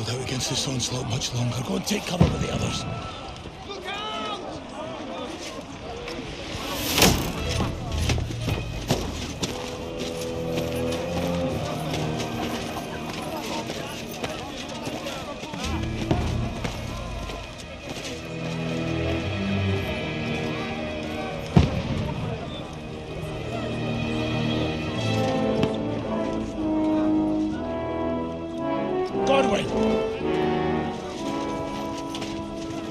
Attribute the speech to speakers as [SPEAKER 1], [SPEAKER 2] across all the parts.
[SPEAKER 1] hold out against this onslaught much longer. Go and take cover with the others.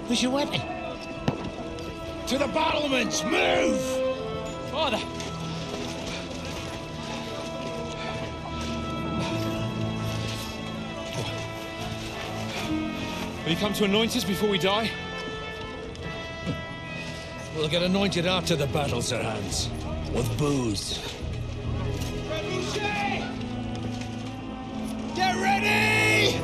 [SPEAKER 1] Who's your weapon? To the battlements! Move!
[SPEAKER 2] Father! Will you come to anoint us before we die?
[SPEAKER 1] We'll get anointed after the battles are hands. With booze. Get ready!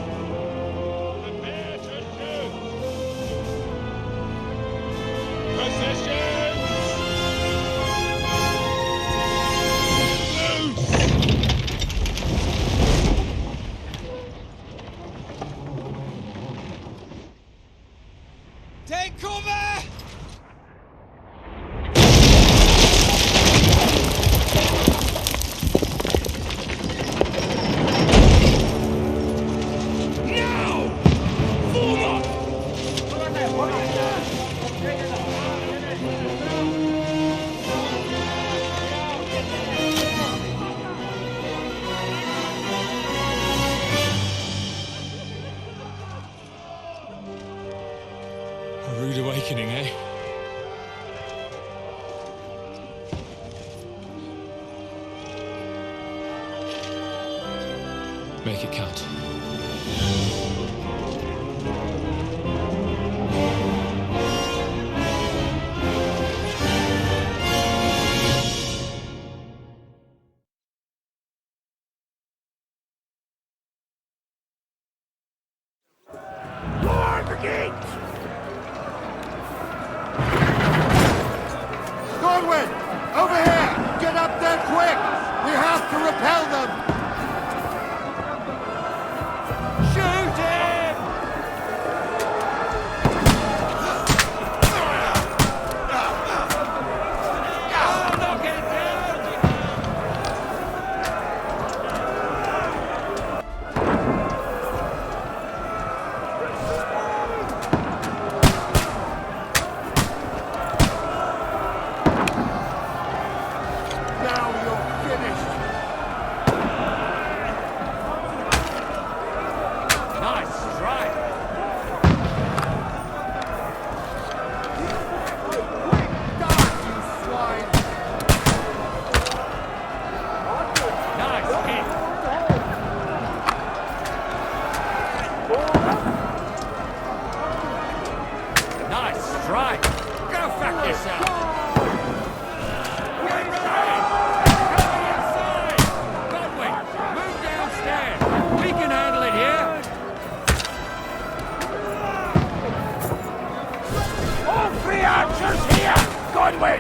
[SPEAKER 2] Take cover!
[SPEAKER 1] Now! Form up!
[SPEAKER 2] A rude awakening, eh? Make it count.
[SPEAKER 1] Guard the gate!
[SPEAKER 3] Godwin! Over here! Get up there quick! We have to repel them! Shoot him! Knock it down! Now you're finished!
[SPEAKER 2] Nice strike!
[SPEAKER 3] Die, you swine!
[SPEAKER 2] Nice hit! Nice strike! Go fuck yourself! Godwin, move downstairs! We can handle it here!
[SPEAKER 1] All three archers here! Godwin!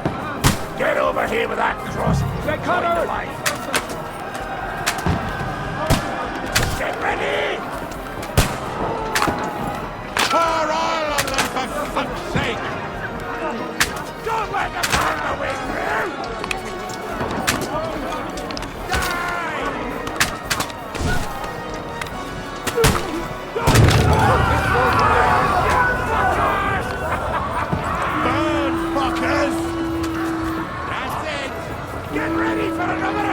[SPEAKER 1] Get over here with that cross! Get cover! Get ready!
[SPEAKER 3] Pour oil on them, for fuck's sake!
[SPEAKER 1] Don't let them find their way through!
[SPEAKER 3] Burn, fuckers!
[SPEAKER 1] That's it! Get ready for another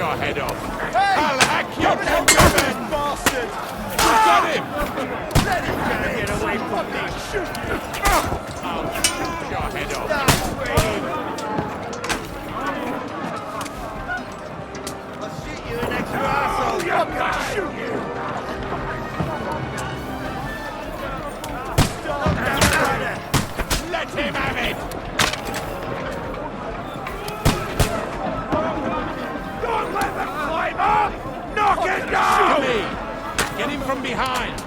[SPEAKER 2] your head off.
[SPEAKER 3] Hey!
[SPEAKER 2] I'll hack your congressman!
[SPEAKER 3] Bastard!
[SPEAKER 2] You got him!
[SPEAKER 3] Let him get away from me! Shoot!
[SPEAKER 2] I'll shoot your head off.
[SPEAKER 3] I'll shoot you an extra asshole! I'm gonna shoot you! Stop that brother!
[SPEAKER 2] Let him have it!
[SPEAKER 1] Don't let them climb up! Knock it
[SPEAKER 2] To
[SPEAKER 1] down!
[SPEAKER 2] me! Get him from behind!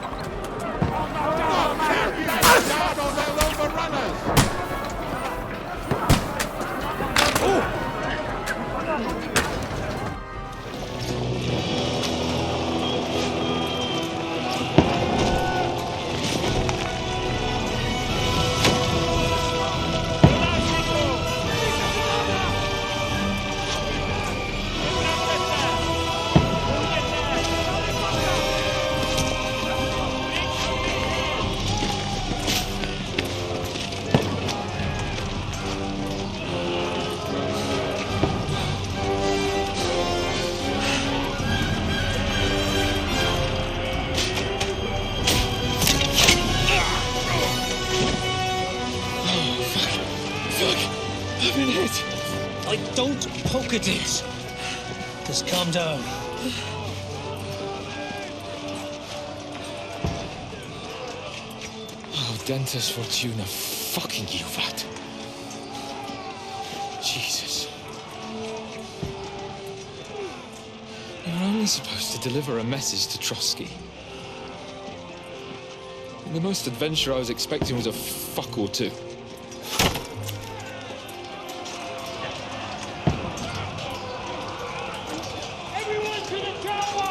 [SPEAKER 2] Start or they'll overrun us!
[SPEAKER 4] I've been hit. Don't poke at it. Just calm down.
[SPEAKER 5] Oh, Dentes Fortuna, fucking you, Vat. Jesus. You're only supposed to deliver a message to Trotsky. And the most adventure I was expecting was a fuck or two.
[SPEAKER 1] Everyone to the tower!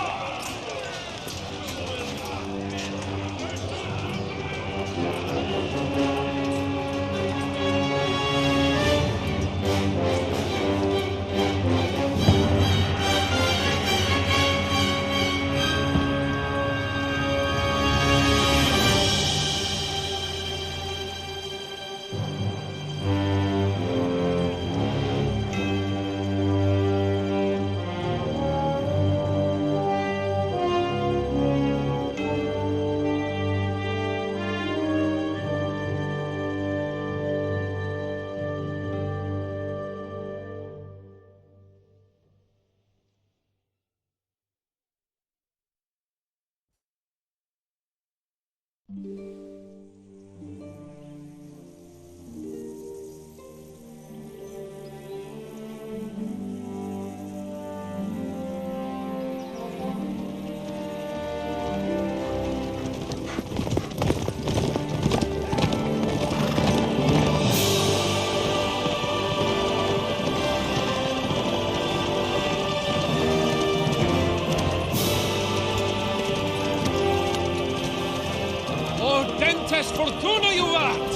[SPEAKER 5] Dentes Fortuna, you vat!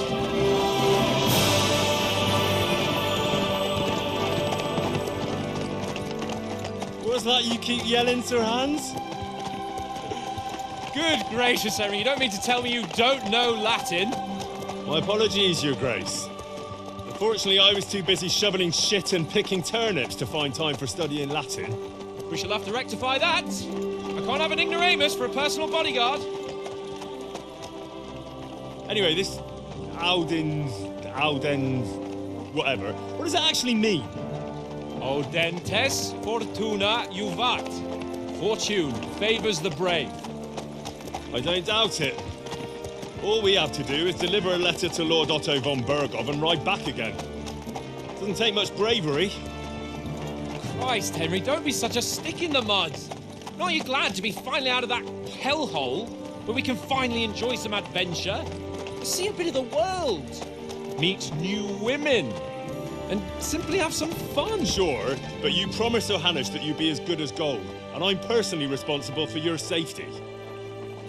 [SPEAKER 6] What's that you keep yelling, Sir Hans?
[SPEAKER 5] Good gracious, Henry, you don't mean to tell me you don't know Latin?
[SPEAKER 6] My apologies, Your Grace. Unfortunately, I was too busy shoveling shit and picking turnips to find time for studying Latin.
[SPEAKER 5] We shall have to rectify that. I can't have an ignoramus for a personal bodyguard.
[SPEAKER 6] Anyway, this Audens, whatever. What does it actually mean?
[SPEAKER 5] Audentes Fortuna Juvat. Fortune favors the brave.
[SPEAKER 6] I don't doubt it. All we have to do is deliver a letter to Lord Otto von Bergov and ride back again. Doesn't take much bravery.
[SPEAKER 5] Christ, Henry, don't be such a stick in the mud. Aren't you glad to be finally out of that hellhole where we can finally enjoy some adventure? See a bit of the world, meet new women, and simply have some fun.
[SPEAKER 6] Sure, but you promised Johannes that you'd be as good as gold, and I'm personally responsible for your safety.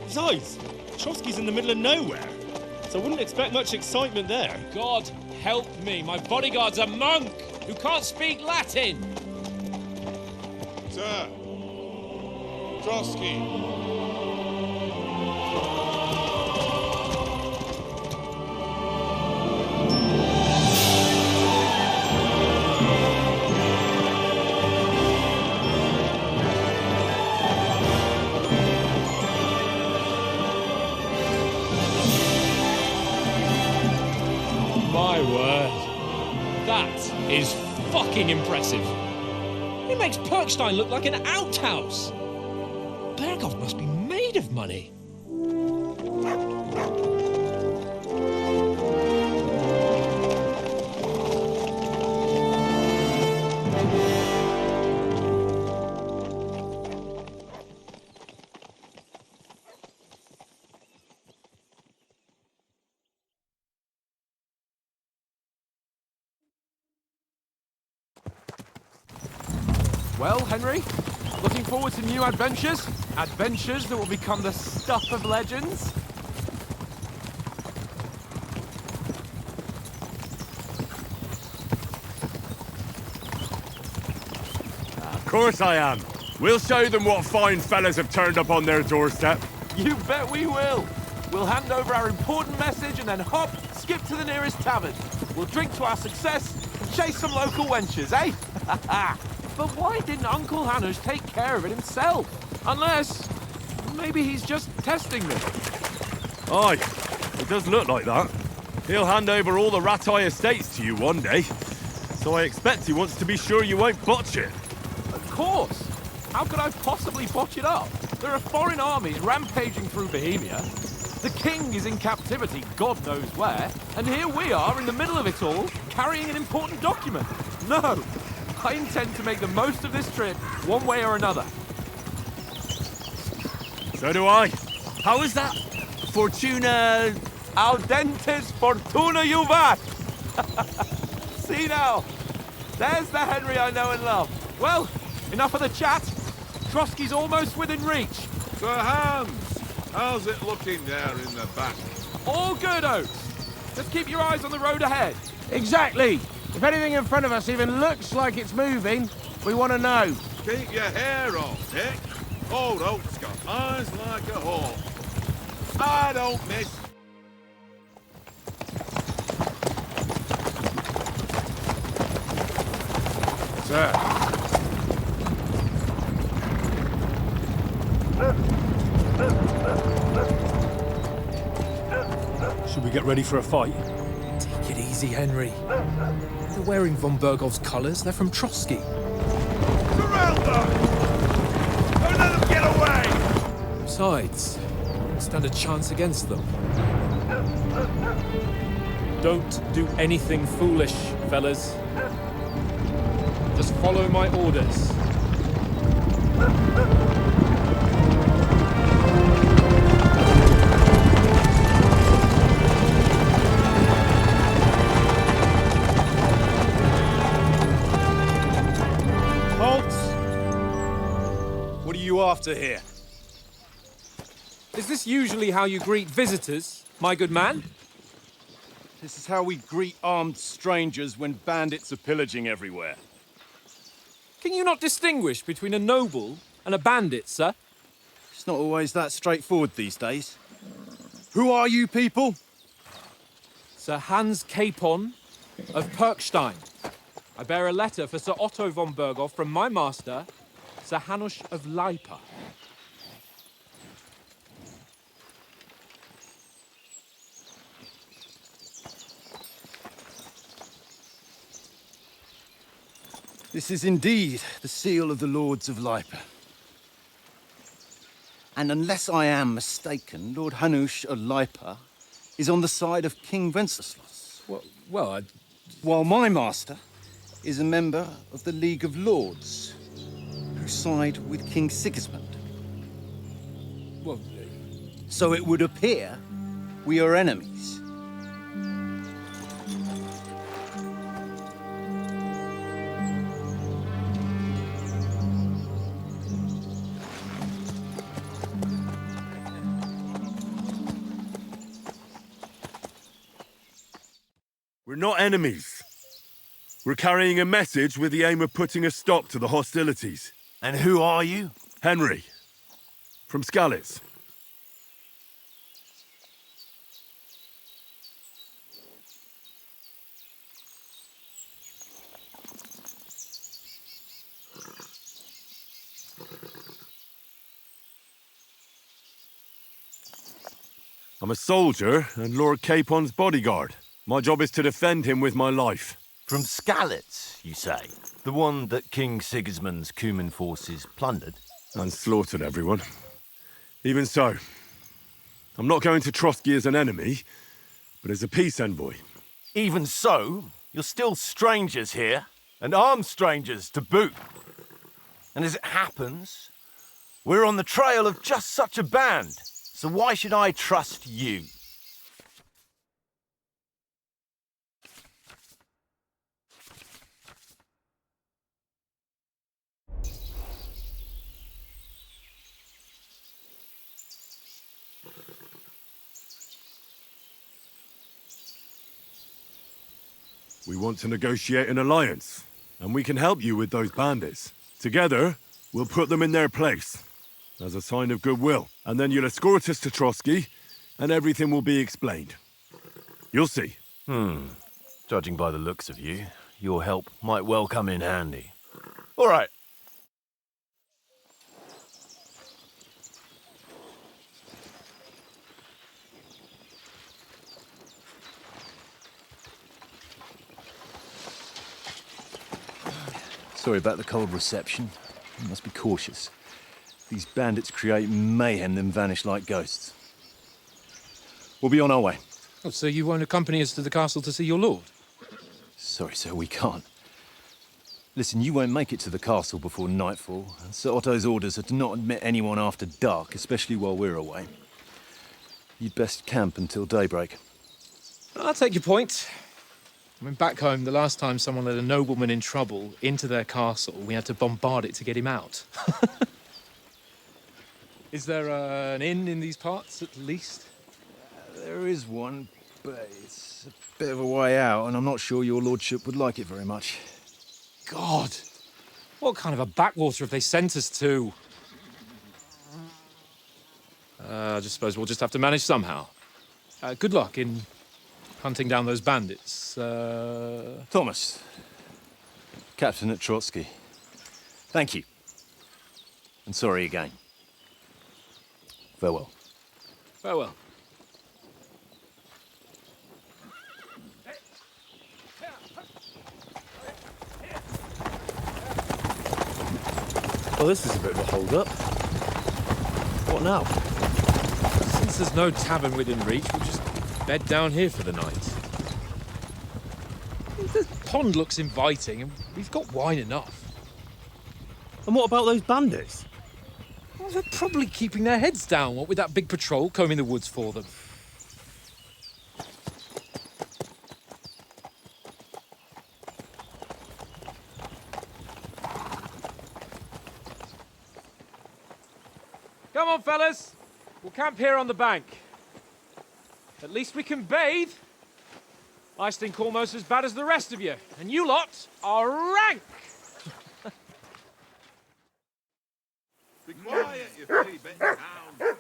[SPEAKER 6] Besides, Trotsky's in the middle of nowhere, so I wouldn't expect much excitement there.
[SPEAKER 5] God help me, my bodyguard's a monk who can't speak Latin.
[SPEAKER 2] Sir! Trotsky!
[SPEAKER 5] is fucking impressive. It makes Perkstein look like an outhouse. Berghoff must be made of money.
[SPEAKER 7] Well, Henry, looking forward to new adventures? Adventures that will become the stuff of legends?
[SPEAKER 6] Of course I am. We'll show them what fine fellas have turned up on their doorstep.
[SPEAKER 7] You bet we will. We'll hand over our important message and then hop, skip to the nearest tavern. We'll drink to our success and chase some local wenches, eh? But why didn't Uncle Hanush take care of it himself? Unless, maybe he's just testing them.
[SPEAKER 6] Aye, it does look like that. He'll hand over all the Ratai estates to you one day. So I expect he wants to be sure you won't botch it.
[SPEAKER 7] Of course. How could I possibly botch it up? There are foreign armies rampaging through Bohemia. The king is in captivity, God knows where. And here we are in the middle of it all, carrying an important document. No, I intend to make the most of this trip, one way or another.
[SPEAKER 6] So do I. How is that? Fortuna...
[SPEAKER 7] Audentes fortuna juvat! See now, there's the Henry I know and love. Well, enough of the chat. Trotsky's almost within reach.
[SPEAKER 3] Sir Hans, how's it looking there in the back?
[SPEAKER 7] All good, Oates. Just keep your eyes on the road ahead.
[SPEAKER 1] Exactly. If anything in front of us even looks like it's moving, we want to know.
[SPEAKER 3] Keep your hair off, Dick. Old Oak's got eyes like a hawk. I don't miss.
[SPEAKER 1] Sir.
[SPEAKER 6] Should we get ready for a fight?
[SPEAKER 7] Take it easy, Henry. They're wearing von Berghoff's colours. They're from Trotsky.
[SPEAKER 3] Surround them! Don't let them get away!
[SPEAKER 7] Besides, stand a chance against them. Don't do anything foolish, fellas. Just follow my orders.
[SPEAKER 6] Halt! What are you after here?
[SPEAKER 7] Is this usually how you greet visitors, my good man?
[SPEAKER 6] This is how we greet armed strangers when bandits are pillaging everywhere.
[SPEAKER 7] Can you not distinguish between a noble and a bandit, sir?
[SPEAKER 6] It's not always that straightforward these days. Who are you people?
[SPEAKER 7] Sir Hans Capon of Perkstein. I bear a letter for Sir Otto von Berghoff from my master, Sir Hanush of Lipa.
[SPEAKER 8] This is indeed the seal of the Lords of Lipa. And unless I am mistaken, Lord Hanush of Lipa is on the side of King Wenceslas. While my master is a member of the League of Lords, who side with King Sigismund. So it would appear we are enemies.
[SPEAKER 6] We're not enemies. We're carrying a message with the aim of putting a stop to the hostilities.
[SPEAKER 8] And who are you?
[SPEAKER 6] Henry, from Skalitz. I'm a soldier and Lord Capon's bodyguard. My job is to defend him with my life.
[SPEAKER 9] From Skalitz, you say? The one that King Sigismund's Cuman forces plundered?
[SPEAKER 3] And slaughtered everyone. Even so, I'm not going to Trotsky as an enemy, but as a peace envoy.
[SPEAKER 9] Even so, you're still strangers here, and armed strangers to boot. And as it happens, we're on the trail of just such a band, so why should I trust you?
[SPEAKER 3] We want to negotiate an alliance, and we can help you with those bandits. Together, we'll put them in their place, as a sign of goodwill. And then you'll escort us to Trotsky, and everything will be explained. You'll see.
[SPEAKER 9] Judging by the looks of you, your help might well come in handy. All right.
[SPEAKER 8] Sorry about the cold reception. You must be cautious. These bandits create mayhem, then vanish like ghosts. We'll be on our way.
[SPEAKER 5] Oh, so you won't accompany us to the castle to see your lord?
[SPEAKER 8] Sorry, sir, we can't. Listen, you won't make it to the castle before nightfall. Sir Otto's orders are to not admit anyone after dark, especially while we're away. You'd best camp until daybreak.
[SPEAKER 5] I'll take your point. I mean, back home, the last time someone let a nobleman in trouble into their castle, we had to bombard it to get him out. Is there an inn in these parts, at least?
[SPEAKER 8] There is one, but it's a bit of a way out, and I'm not sure your lordship would like it very much.
[SPEAKER 5] God! What kind of a backwater have they sent us to? I just suppose we'll just have to manage somehow. Good luck in hunting down those bandits.
[SPEAKER 8] Thomas, captain at Trotsky. Thank you. And sorry again. Farewell.
[SPEAKER 5] Farewell.
[SPEAKER 7] Well, this is a bit of a hold-up. What now?
[SPEAKER 5] Since there's no tavern within reach, we'll just bed down here for the night. The pond looks inviting, and we've got wine enough.
[SPEAKER 7] And what about those bandits?
[SPEAKER 5] Well, they're probably keeping their heads down, what with that big patrol combing the woods for them. Come on, fellas. We'll camp here on the bank. At least we can bathe. I stink almost as bad as the rest of you, and you lot are rank!
[SPEAKER 3] Be quiet, you three bit hound.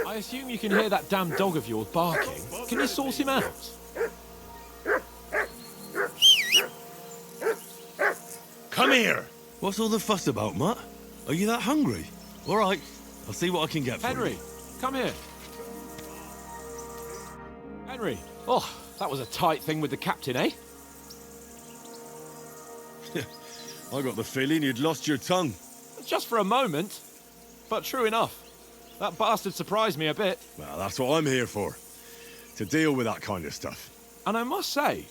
[SPEAKER 7] I assume you can hear that damn dog of yours barking. Can you sort him out?
[SPEAKER 3] Come here! What's all the fuss about, Mutt? Are you that hungry? All right, I'll see what I can get for
[SPEAKER 7] Henry,
[SPEAKER 3] you.
[SPEAKER 7] come here. Henry. Oh, that was a tight thing with the captain, eh?
[SPEAKER 3] I got the feeling you'd lost your tongue.
[SPEAKER 7] Just for a moment. But true enough. That bastard surprised me a bit.
[SPEAKER 3] Well, that's what I'm here for. To deal with that kind of stuff.
[SPEAKER 7] And I must say,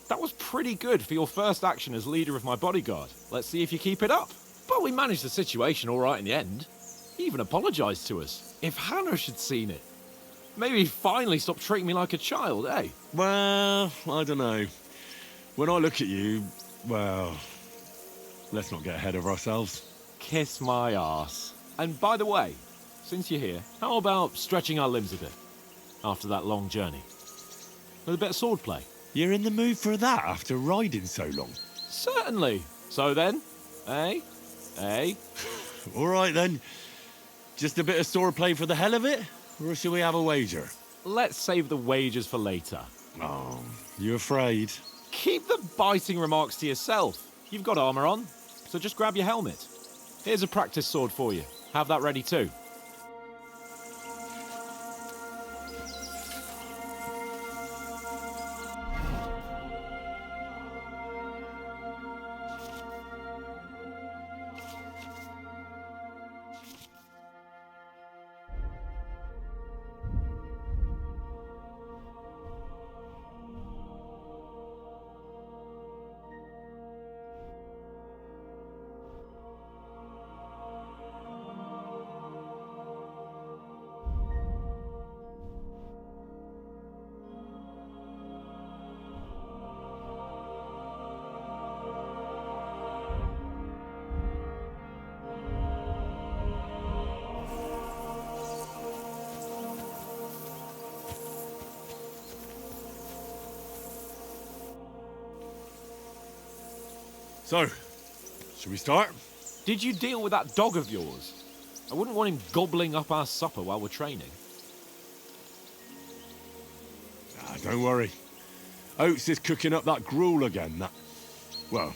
[SPEAKER 7] that was pretty good for your first action as leader of my bodyguard. Let's see if you keep it up. But we managed the situation all right in the end. He even apologized to us. If Hanush had seen it, maybe he'd finally stop treating me like a child, eh?
[SPEAKER 3] Well, I don't know. When I look at you, well, let's not get ahead of ourselves.
[SPEAKER 7] Kiss my arse. And by the way, since you're here, how about stretching our limbs a bit after that long journey? With a bit of swordplay.
[SPEAKER 3] You're in the mood for that after riding so long?
[SPEAKER 7] Certainly. So then, eh? Eh?
[SPEAKER 3] All right then. Just a bit of swordplay for the hell of it? Or shall we have a wager?
[SPEAKER 7] Let's save the wagers for later.
[SPEAKER 3] Oh, you afraid?
[SPEAKER 7] Keep the biting remarks to yourself. You've got armor on, so just grab your helmet. Here's a practice sword for you. Have that ready too.
[SPEAKER 3] So, should we start?
[SPEAKER 7] Did you deal with that dog of yours? I wouldn't want him gobbling up our supper while we're training.
[SPEAKER 3] Ah, don't worry. Oates is cooking up that gruel again, that... Well,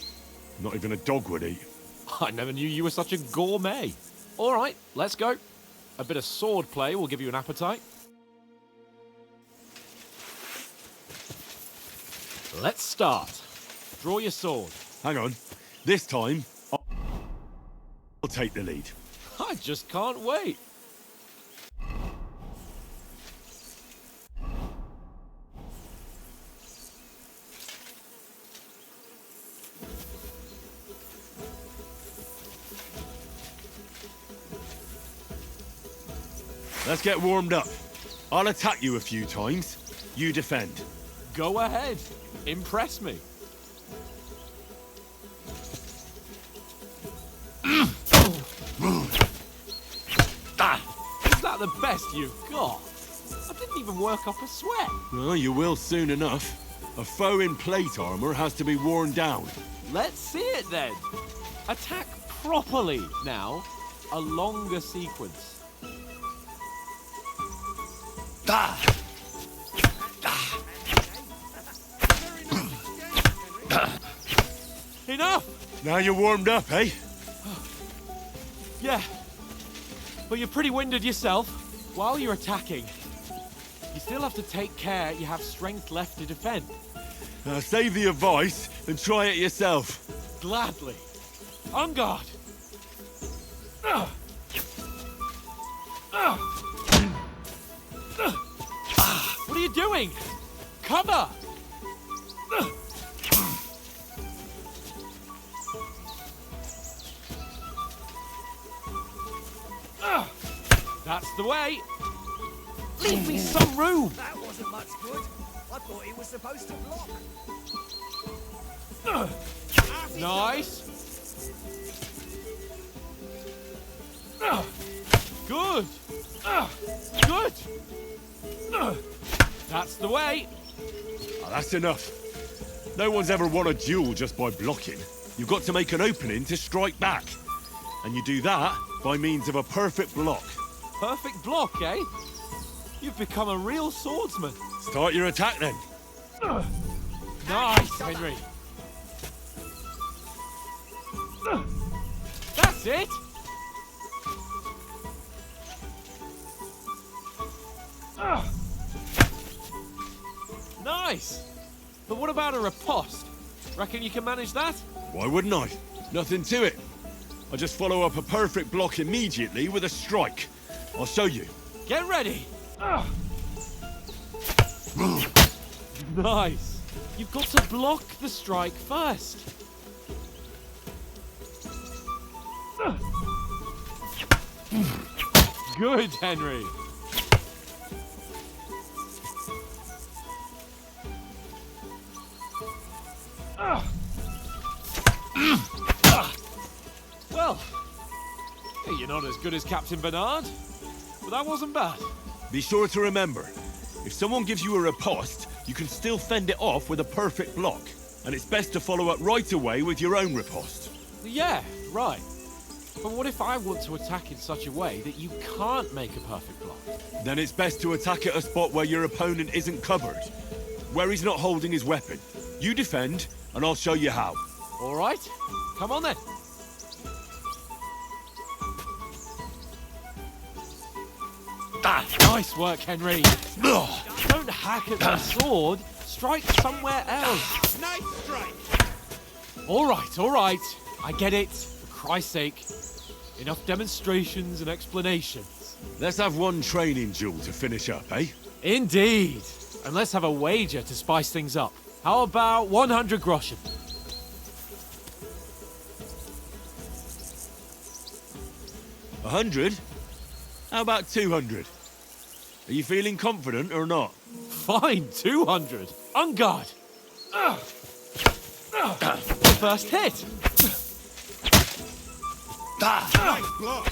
[SPEAKER 3] not even a dog would eat.
[SPEAKER 7] I never knew you were such a gourmet. All right, let's go. A bit of sword play will give you an appetite. Let's start. Draw your sword.
[SPEAKER 3] Hang on. This time, I'll take the lead.
[SPEAKER 7] I just can't wait.
[SPEAKER 3] Let's get warmed up. I'll attack you a few times. You defend.
[SPEAKER 7] Go ahead. Impress me. Is that the best you've got? I didn't even work up a sweat.
[SPEAKER 3] Well, you will soon enough. A foe in plate armor has to be worn down.
[SPEAKER 7] Let's see it then. Attack properly now. A longer sequence. Enough!
[SPEAKER 3] Now you're warmed up, eh?
[SPEAKER 7] Yeah. But you're pretty winded yourself. While you're attacking, you still have to take care you have strength left to defend.
[SPEAKER 3] Save the advice and try it yourself.
[SPEAKER 7] Gladly. On guard. What are you doing? Cover! That's the way. Leave me some room.
[SPEAKER 1] That wasn't much good. I thought he was supposed to block.
[SPEAKER 7] Nice. Good. Good. That's the way.
[SPEAKER 3] Oh, that's enough. No one's ever won a duel just by blocking. You've got to make an opening to strike back. And you do that by means of a perfect block.
[SPEAKER 7] Perfect block, eh? You've become a real swordsman.
[SPEAKER 3] Start your attack then.
[SPEAKER 7] Nice, Henry. That's it. Nice. But what about a riposte? Reckon you can manage that?
[SPEAKER 3] Why wouldn't I? Nothing to it. I just follow up a perfect block immediately with a strike. I'll show you.
[SPEAKER 7] Get ready. Nice. You've got to block the strike first. Good, Henry. Well, you're not as good as Captain Bernard, but that wasn't bad.
[SPEAKER 3] Be sure to remember, if someone gives you a riposte, you can still fend it off with a perfect block. And it's best to follow up right away with your own riposte.
[SPEAKER 7] Yeah, right. But what if I want to attack in such a way that you can't make a perfect block?
[SPEAKER 3] Then it's best to attack at a spot where your opponent isn't covered, where he's not holding his weapon. You defend, and I'll show you how.
[SPEAKER 7] All right, come on then.
[SPEAKER 5] Nice work, Henry. Don't hack at my sword. Strike somewhere else.
[SPEAKER 2] Nice strike.
[SPEAKER 5] All right. I get it. For Christ's sake. Enough demonstrations and explanations.
[SPEAKER 3] Let's have one training duel to finish up, eh?
[SPEAKER 5] Indeed. And let's have a wager to spice things up. How about 100 groschen?
[SPEAKER 3] 100? How about 200? Are you feeling confident or not?
[SPEAKER 5] Fine, 200. On guard. First hit.
[SPEAKER 2] Nice block.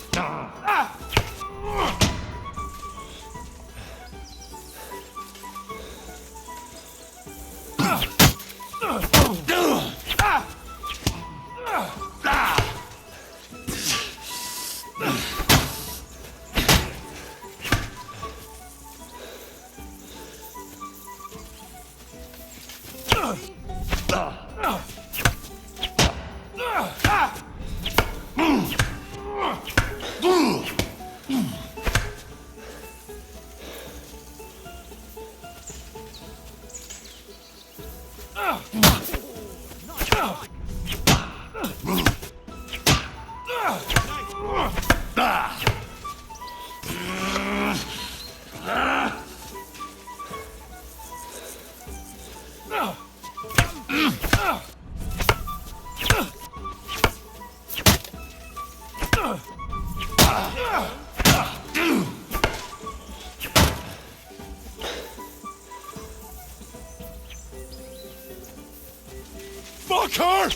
[SPEAKER 3] Fucker!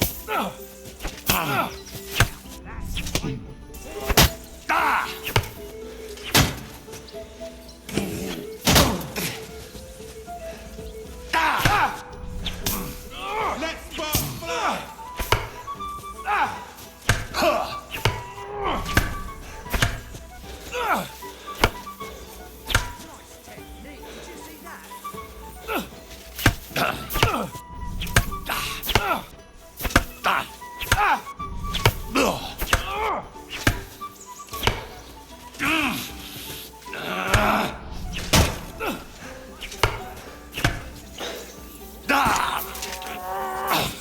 [SPEAKER 2] Let's fly.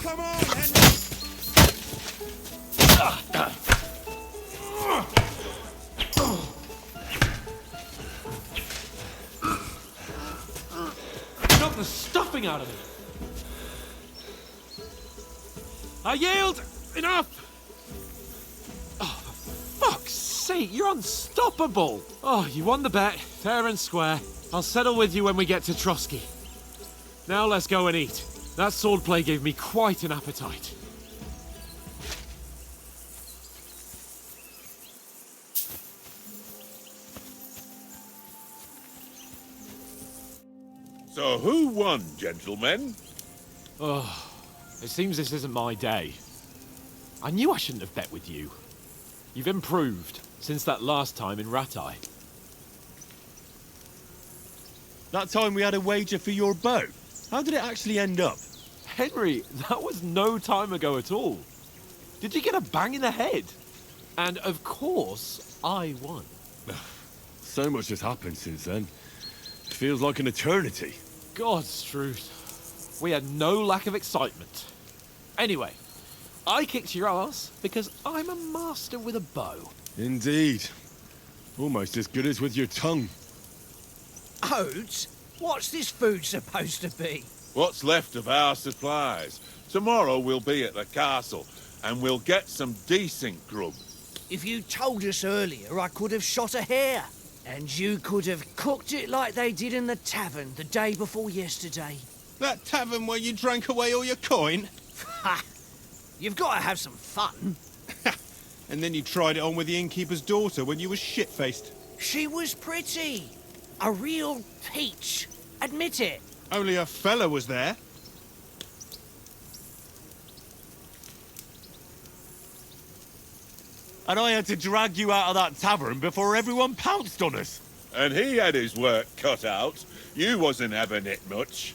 [SPEAKER 2] Come on, Henry.
[SPEAKER 5] Knock the stuffing out of me. I yield. Enough. Oh, for fuck's sake, you're unstoppable. Oh, you won the bet, fair and square. I'll settle with you when we get to Trotsky. Now let's go and eat. That swordplay gave me quite an appetite.
[SPEAKER 1] So who won, gentlemen?
[SPEAKER 5] Oh, it seems this isn't my day. I knew I shouldn't have bet with you. You've improved since that last time in Ratai.
[SPEAKER 3] That time we had a wager for your bow. How did it actually end up?
[SPEAKER 5] Henry, that was no time ago at all. Did you get a bang in the head? And of course, I won.
[SPEAKER 3] So much has happened since then. It feels like an eternity.
[SPEAKER 5] God's truth. We had no lack of excitement. Anyway, I kicked your ass because I'm a master with a bow.
[SPEAKER 3] Indeed. Almost as good as with your tongue.
[SPEAKER 10] Oats? What's this food supposed to be?
[SPEAKER 1] What's left of our supplies. Tomorrow we'll be at the castle, and we'll get some decent grub.
[SPEAKER 10] If you told us earlier, I could have shot a hare. And you could have cooked it like they did in the tavern the day before yesterday.
[SPEAKER 2] That tavern where you drank away all your coin?
[SPEAKER 10] Ha! You've got to have some fun.
[SPEAKER 2] And then you tried it on with the innkeeper's daughter when you were shit-faced.
[SPEAKER 10] She was pretty. A real peach. Admit it.
[SPEAKER 2] Only a fella was there.
[SPEAKER 3] And I had to drag you out of that tavern before everyone pounced on us.
[SPEAKER 1] And he had his work cut out. You wasn't having it much.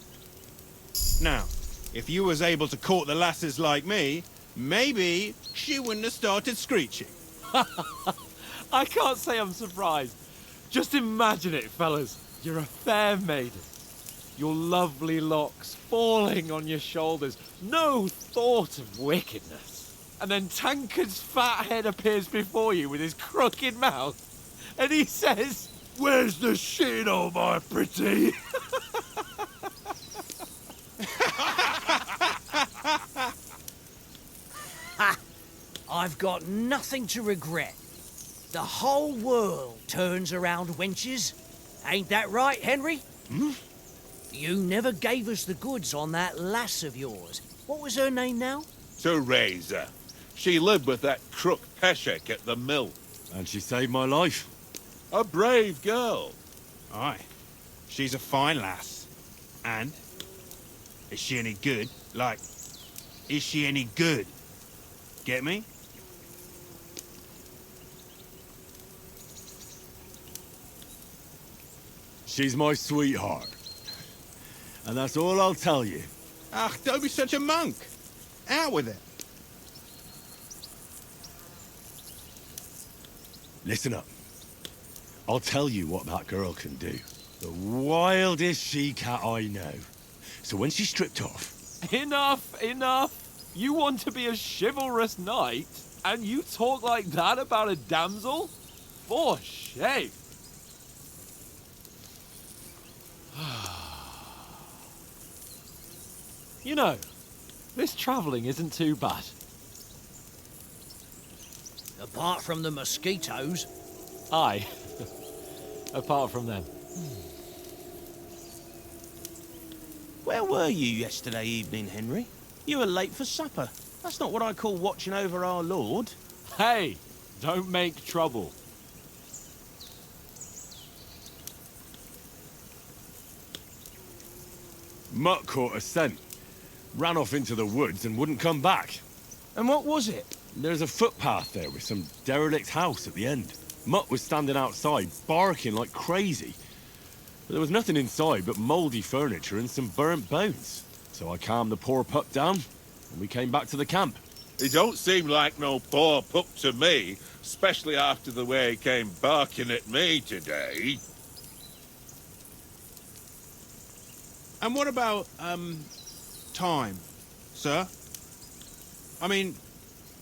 [SPEAKER 2] Now, if you was able to court the lasses like me, maybe she wouldn't have started screeching.
[SPEAKER 5] I can't say I'm surprised.
[SPEAKER 7] Just imagine it, fellas. You're a fair maiden. Your lovely locks falling on your shoulders. No thought of wickedness. And then Tankard's fat head appears before you with his crooked mouth. And he says, "Where's the shit, oh my pretty?"
[SPEAKER 10] Ha! I've got nothing to regret. The whole world turns around wenches. Ain't that right, Henry?
[SPEAKER 2] Hmm?
[SPEAKER 10] You never gave us the goods on that lass of yours. What was her name now?
[SPEAKER 1] Teresa. She lived with that crook Peshek at the mill.
[SPEAKER 3] And she saved my life.
[SPEAKER 1] A brave girl.
[SPEAKER 2] Aye. She's a fine lass. And? Is she any good? Like, is she any good? Get me?
[SPEAKER 3] She's my sweetheart. And that's all I'll tell you.
[SPEAKER 2] Ach, don't be such a monk. Out with it.
[SPEAKER 3] Listen up. I'll tell you what that girl can do. The wildest she-cat I know. So when she's stripped off...
[SPEAKER 7] Enough, enough. You want to be a chivalrous knight, and you talk like that about a damsel? For shame. You know, this travelling isn't too bad.
[SPEAKER 10] Apart from the mosquitoes.
[SPEAKER 7] Aye. Apart from them.
[SPEAKER 11] Where were you yesterday evening, Henry? You were late for supper. That's not what I call watching over our Lord.
[SPEAKER 7] Hey, don't make trouble.
[SPEAKER 3] Mutt caught a scent. Ran off into the woods and wouldn't come back.
[SPEAKER 11] And what was it?
[SPEAKER 3] There's a footpath there with some derelict house at the end. Mutt was standing outside, barking like crazy. But there was nothing inside but mouldy furniture and some burnt bones. So I calmed the poor pup down, and we came back to the camp.
[SPEAKER 1] He don't seem like no poor pup to me, especially after the way he came barking at me today.
[SPEAKER 2] And what about, time, sir? I mean,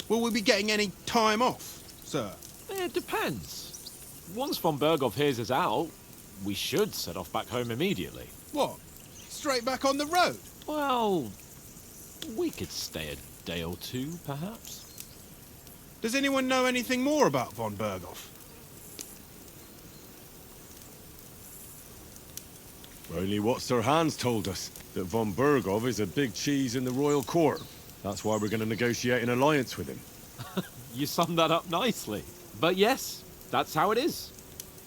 [SPEAKER 2] will we be getting any time off, sir?
[SPEAKER 7] It depends. Once von Berghoff hears us out, we should set off back home immediately.
[SPEAKER 2] What? Straight back on the road?
[SPEAKER 7] Well, we could stay a day or two, perhaps.
[SPEAKER 2] Does anyone know anything more about von Berghoff?
[SPEAKER 3] Only what Sir Hans told us, that von Berghoff is a big cheese in the royal court. That's why we're going to negotiate an alliance with him.
[SPEAKER 7] You summed that up nicely. But yes, that's how it is.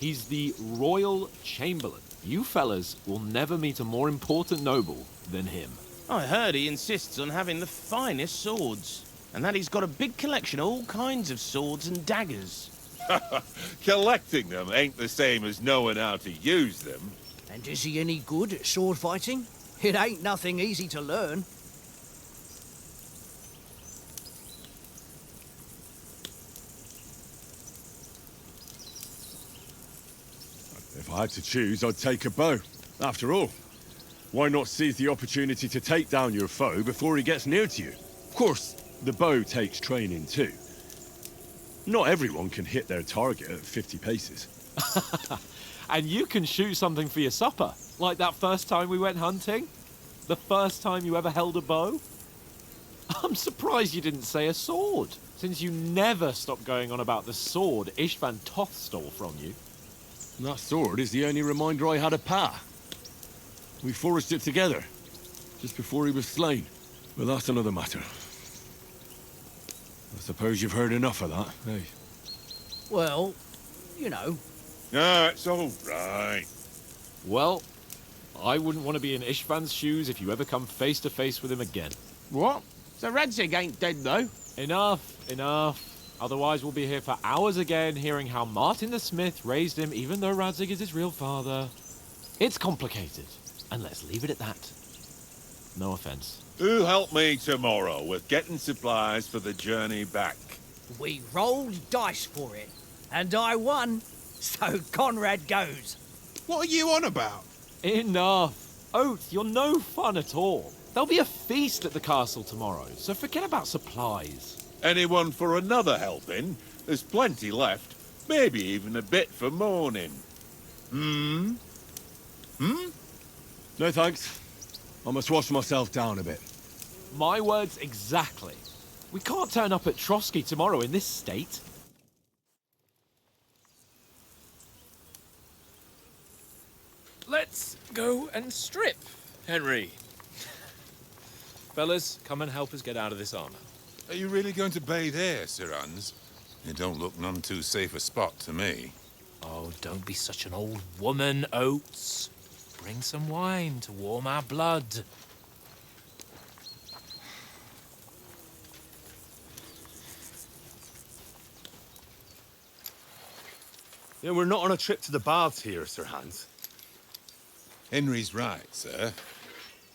[SPEAKER 7] He's the royal chamberlain. You fellas will never meet a more important noble than him.
[SPEAKER 11] I heard he insists on having the finest swords, and that he's got a big collection of all kinds of swords and daggers.
[SPEAKER 1] Collecting them ain't the same as knowing how to use them.
[SPEAKER 10] And is he any good at sword fighting? It ain't nothing easy to learn.
[SPEAKER 3] If I had to choose, I'd take a bow. After all, why not seize the opportunity to take down your foe before he gets near to you? Of course, the bow takes training too. Not everyone can hit their target at 50 paces.
[SPEAKER 7] And you can shoot something for your supper, like that first time we went hunting? The first time you ever held a bow? I'm surprised you didn't say a sword, since you never stopped going on about the sword Ishvan Toth stole from you.
[SPEAKER 3] And that sword is the only reminder I had of Pa. We forged it together, just before he was slain. But that's another matter. I suppose you've heard enough of that, eh?
[SPEAKER 10] Well, you know.
[SPEAKER 1] No, it's all right.
[SPEAKER 7] Well, I wouldn't want to be in Ishvan's shoes if you ever come face to face with him again.
[SPEAKER 11] What? So Radzig ain't dead, though?
[SPEAKER 7] Enough, enough. Otherwise we'll be here for hours again hearing how Martin the Smith raised him even though Radzig is his real father. It's complicated, and let's leave it at that. No offense.
[SPEAKER 1] Who'll help me tomorrow with getting supplies for the journey back?
[SPEAKER 10] We rolled dice for it, and I won. So Conrad goes.
[SPEAKER 2] What are you on about?
[SPEAKER 7] Enough. Oath, you're no fun at all. There'll be a feast at the castle tomorrow, so forget about supplies.
[SPEAKER 1] Anyone for another helping? There's plenty left. Maybe even a bit for morning.
[SPEAKER 3] No thanks. I must wash myself down a bit.
[SPEAKER 7] My words exactly. We can't turn up at Trotsky tomorrow in this state.
[SPEAKER 5] Let's go and strip, Henry. Fellas, come and help us get out of this armor.
[SPEAKER 12] Are you really going to bathe here, Sir Hans? It don't look none too safe a spot to me.
[SPEAKER 5] Oh, don't be such an old woman, Oates. Bring some wine to warm our blood.
[SPEAKER 9] Yeah, we're not on a trip to the baths here, Sir Hans.
[SPEAKER 12] Henry's right, sir.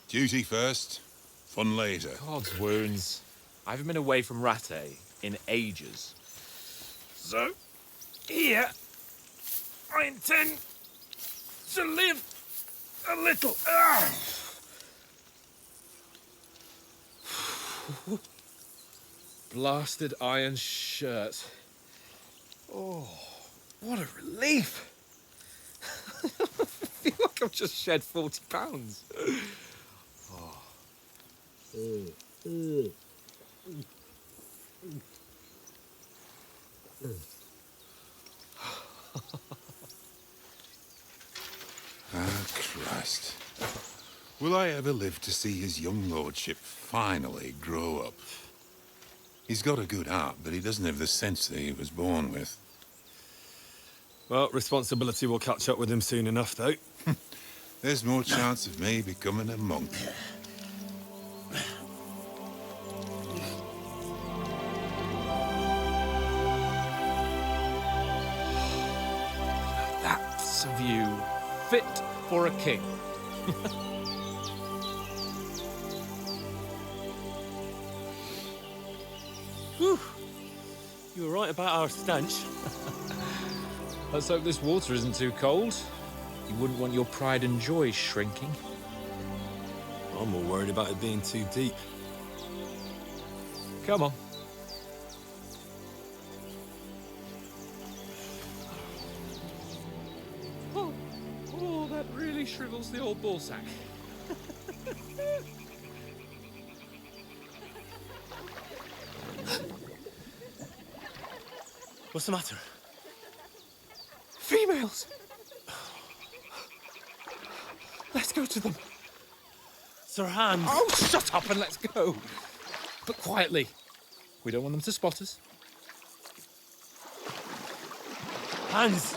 [SPEAKER 12] Duty first, fun later.
[SPEAKER 5] God's wounds. I haven't been away from Rattay in ages. So, here, I intend to live a little. Blasted iron shirt. Oh, what a relief. I feel like I've just shed 40 pounds.
[SPEAKER 12] Ah, Christ. Will I ever live to see his young lordship finally grow up? He's got a good heart, but he doesn't have the sense that he was born with.
[SPEAKER 3] Well, responsibility will catch up with him soon enough, though.
[SPEAKER 12] There's more chance of me becoming a monk.
[SPEAKER 5] That's a view fit for a king.
[SPEAKER 7] Whew. You were right about our stench.
[SPEAKER 5] Let's hope this water isn't too cold. You wouldn't want your pride and joy shrinking.
[SPEAKER 3] I'm more worried about it being too deep.
[SPEAKER 5] Come on. Oh, that really shrivels the old ballsack.
[SPEAKER 7] What's the matter?
[SPEAKER 5] Females! Let's go to them.
[SPEAKER 7] Sir Hans.
[SPEAKER 5] Oh, shut up and let's go. But quietly. We don't want them to spot us.
[SPEAKER 7] Hans.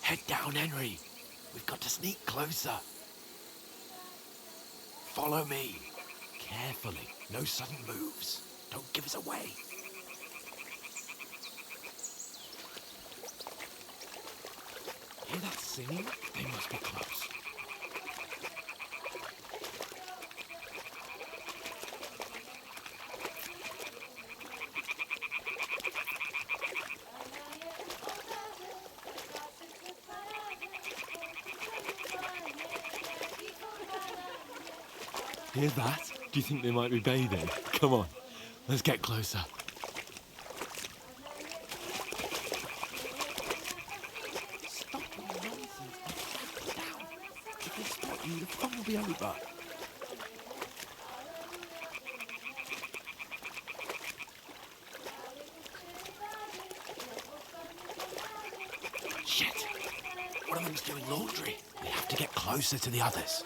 [SPEAKER 10] Head down, Henry. We've got to sneak closer. Follow me. Carefully. No sudden moves. Don't give us away. Hear that singing? They must be close.
[SPEAKER 7] Hear that? Do you think they might be bathing? Come on, let's get closer.
[SPEAKER 10] Stop all the nonsense. Get down. If they spot you, the fun will be over. Shit. One of them's doing laundry. We have to get closer to the others.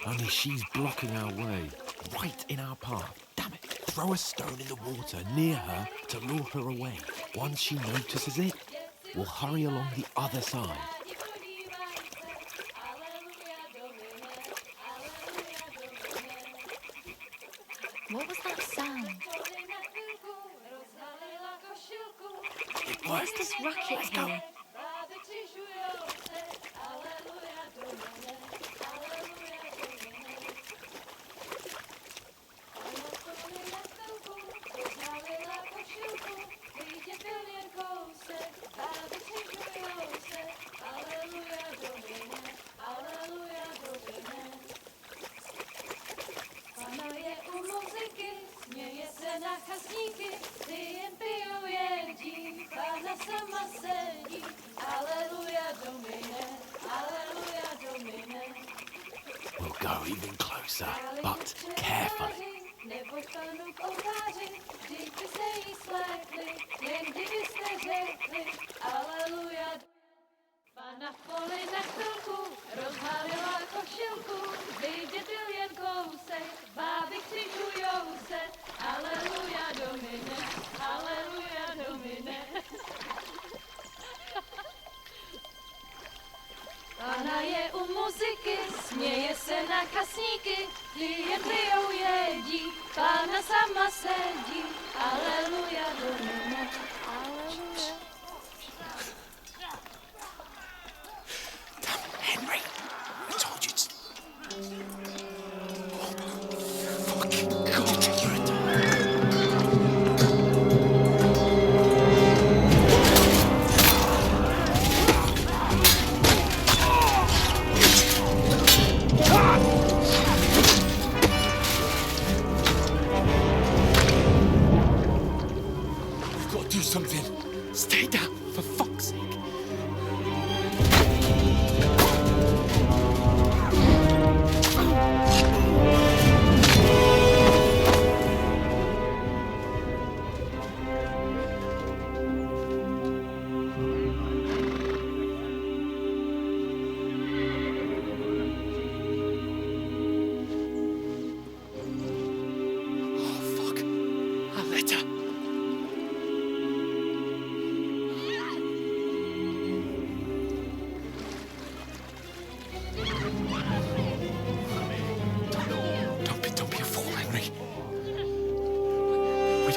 [SPEAKER 7] Only she's blocking our way.
[SPEAKER 10] Right in our path. Damn it. Throw a stone in the water near her to lure her away. Once she notices it, we'll hurry along the other side.
[SPEAKER 13] What was that sound? What's this racket here?
[SPEAKER 14] Směje se na chasníky, ty jen pijou jedí, Pána sama sedí. Aleluja, Domine, Aleluja, Domine.
[SPEAKER 10] We'll go even closer, but carefully.
[SPEAKER 14] Neboť Pánu k oltáři, vždyť byste jí slekli, jen kdybyste řekli, Aleluja. Pána v poli na chvilku rozhalila košilku, vyjde byl jen kousek, báby křižujou se, Aleluja, Domine, Aleluja, Domine. Pána je u muziky, směje se na kasníky, ty jen pijou jedí, Pána sama sedí, Aleluja, Domine, Aleluja.
[SPEAKER 10] Henry, I told you to... Oh, fucking God, you're a... We've got to do something. Stay down, for fuck's sake.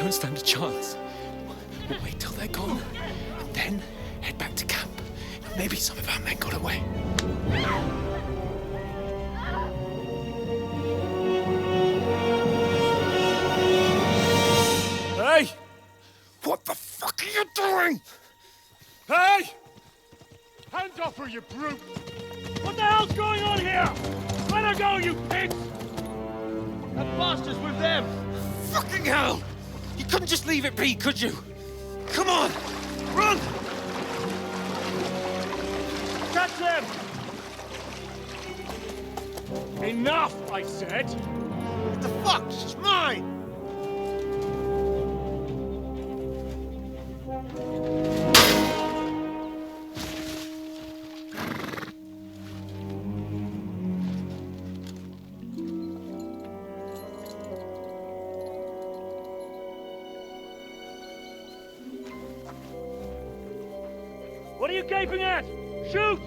[SPEAKER 10] Don't stand a chance. We'll wait till they're gone, and then head back to camp. Maybe some of our men got away.
[SPEAKER 1] Hey! What the fuck are you doing? Hey! Hands off her, you brute! What the hell's going on here? Let her go, you pigs! That bastard's with them!
[SPEAKER 10] Fucking hell! You couldn't just leave it be, could you? Come on! Run!
[SPEAKER 1] Catch them! Enough, I said!
[SPEAKER 9] What the fuck? She's mine!
[SPEAKER 1] What are you gaping at? Shoot!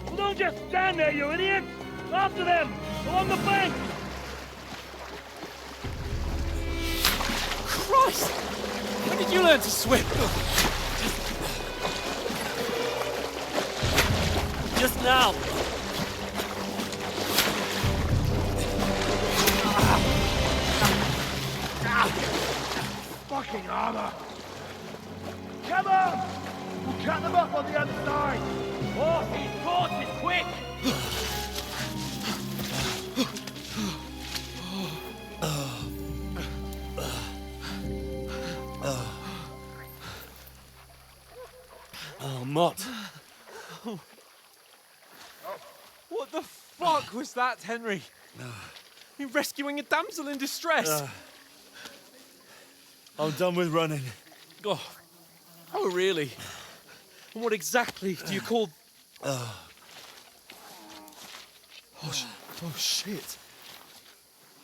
[SPEAKER 1] Well, don't just stand there, you idiots! After them! Along the bank!
[SPEAKER 10] Christ! When did you learn to swim?
[SPEAKER 1] Just now! Fucking armor! Come on! We'll cut them up on the other side! Oh, these horses, quick!
[SPEAKER 10] Oh, Mott.
[SPEAKER 7] What the fuck was that, Henry? You rescuing a damsel in distress?
[SPEAKER 9] I'm done with running.
[SPEAKER 7] Oh, really? And what exactly do you call... Oh, shit.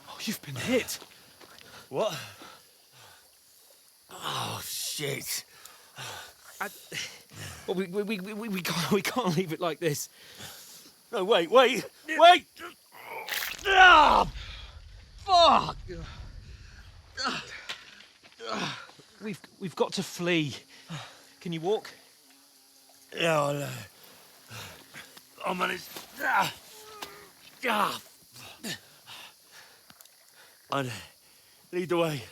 [SPEAKER 7] Oh, you've been hit.
[SPEAKER 9] What? Oh, shit.
[SPEAKER 7] Well, we can't leave it like this.
[SPEAKER 9] No, wait! Ah!
[SPEAKER 7] Fuck! We've got to flee. Can you walk?
[SPEAKER 9] Yeah, I'll manage. I'd lead the way.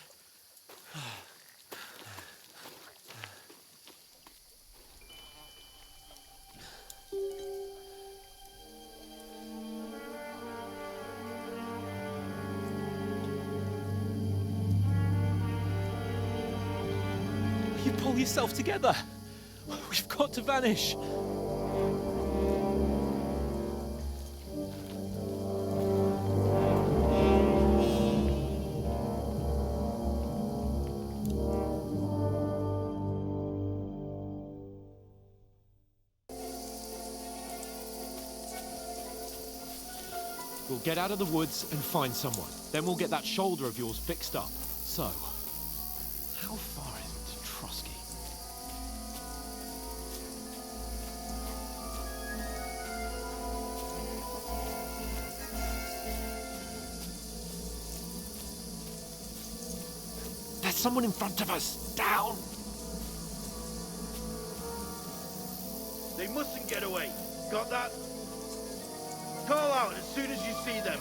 [SPEAKER 10] Pull yourself together. We've got to vanish. We'll get out of the woods and find someone. Then we'll get that shoulder of yours fixed up. So, how far is it to Trotsky? There's someone in front of us! Down!
[SPEAKER 9] They mustn't get away. Got that? Call out as soon as you see them.